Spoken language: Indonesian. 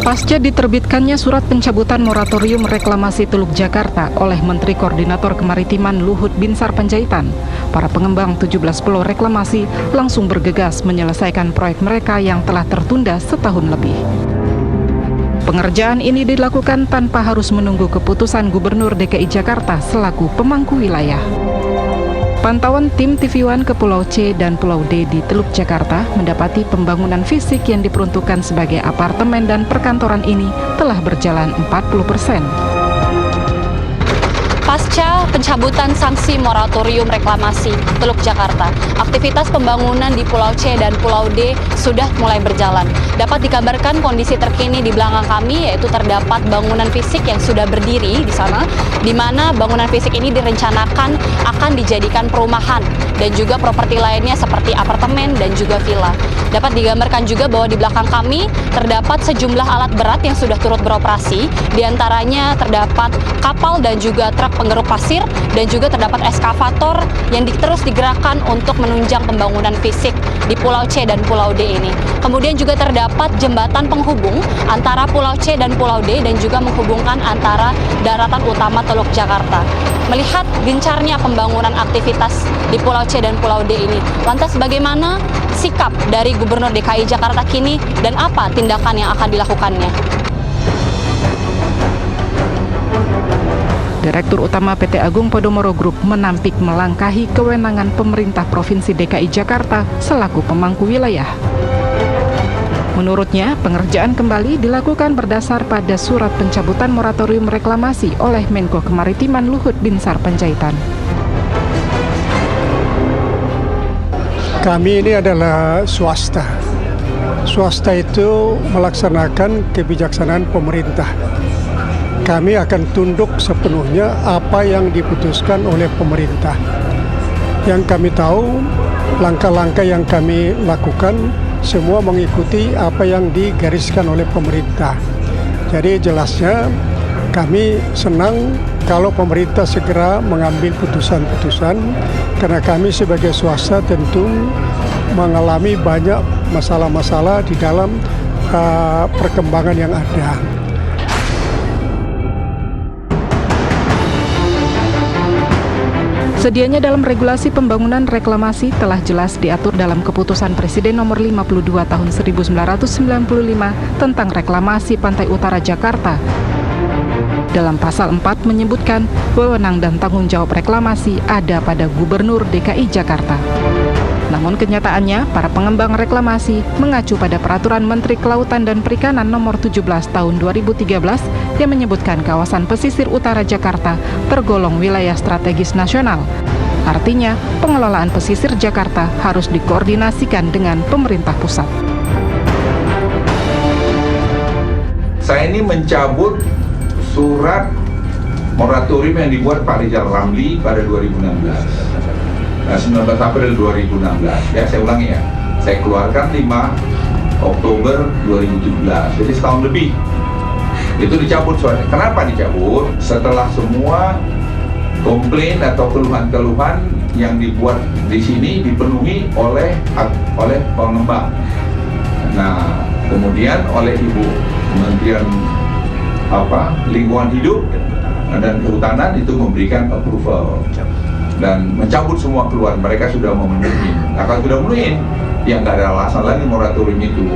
Pasca diterbitkannya surat pencabutan moratorium reklamasi Teluk Jakarta oleh Menteri Koordinator Kemaritiman Luhut Binsar Panjaitan, para pengembang 17 pulau reklamasi langsung bergegas menyelesaikan proyek mereka yang telah tertunda setahun lebih. Pengerjaan ini dilakukan tanpa harus menunggu keputusan Gubernur DKI Jakarta selaku pemangku wilayah. Pantauan tim TV One ke Pulau C dan Pulau D di Teluk Jakarta mendapati pembangunan fisik yang diperuntukkan sebagai apartemen dan perkantoran ini telah berjalan 40%. Pasca pencabutan sanksi moratorium reklamasi Teluk Jakarta, aktivitas pembangunan di Pulau C dan Pulau D sudah mulai berjalan. Dapat dikabarkan kondisi terkini di belakang kami, yaitu terdapat bangunan fisik yang sudah berdiri di sana, di mana bangunan fisik ini direncanakan akan dijadikan perumahan dan juga properti lainnya seperti apartemen dan juga villa. Dapat digambarkan juga bahwa di belakang kami terdapat sejumlah alat berat yang sudah turut beroperasi, diantaranya terdapat kapal dan juga truk penggeruk pasir, dan juga terdapat eskavator yang terus digerakkan untuk menunjang pembangunan fisik di Pulau C dan Pulau D ini. Kemudian juga terdapat jembatan penghubung antara Pulau C dan Pulau D dan juga menghubungkan antara daratan utama Teluk Jakarta. Melihat gencarnya pembangunan aktivitas di Pulau C dan Pulau D ini, lantas bagaimana sikap dari Gubernur DKI Jakarta kini dan apa tindakan yang akan dilakukannya? Direktur Utama PT Agung Podomoro Group menampik melangkahi kewenangan pemerintah Provinsi DKI Jakarta selaku pemangku wilayah. Menurutnya, pengerjaan kembali dilakukan berdasar pada surat pencabutan moratorium reklamasi oleh Menko Kemaritiman Luhut Binsar Panjaitan. Kami ini adalah swasta. Swasta itu melaksanakan kebijaksanaan pemerintah. Kami akan tunduk sepenuhnya apa yang diputuskan oleh pemerintah. Yang kami tahu, langkah-langkah yang kami lakukan semua mengikuti apa yang digariskan oleh pemerintah. Jadi jelasnya kami senang kalau pemerintah segera mengambil putusan-putusan, karena kami sebagai swasta tentu mengalami banyak masalah-masalah di dalam perkembangan yang ada. Sedianya dalam regulasi pembangunan reklamasi telah jelas diatur dalam Keputusan Presiden Nomor 52 Tahun 1995 tentang reklamasi Pantai Utara Jakarta. Dalam pasal 4 menyebutkan wewenang dan tanggung jawab reklamasi ada pada Gubernur DKI Jakarta. Namun kenyataannya, para pengembang reklamasi mengacu pada Peraturan Menteri Kelautan dan Perikanan Nomor 17 Tahun 2013 yang menyebutkan kawasan pesisir utara Jakarta tergolong wilayah strategis nasional. Artinya, pengelolaan pesisir Jakarta harus dikoordinasikan dengan pemerintah pusat. Saya ini mencabut surat moratorium yang dibuat Pak Rizal Ramli pada 2016. 19 April 2016, ya saya ulangi ya, saya keluarkan 5 Oktober 2017, jadi setahun lebih. Itu dicabut suratnya. Kenapa dicabut? Setelah semua komplain atau keluhan-keluhan yang dibuat di sini dipenuhi oleh pengembang. Nah, kemudian oleh Ibu Kementerian Lingkungan Hidup dan Kehutanan itu memberikan approval dan mencabut semua keluhan. Mereka sudah memenuhi. Nah, kalau sudah memenuhi, ya nggak ada alasan lagi moratorium itu.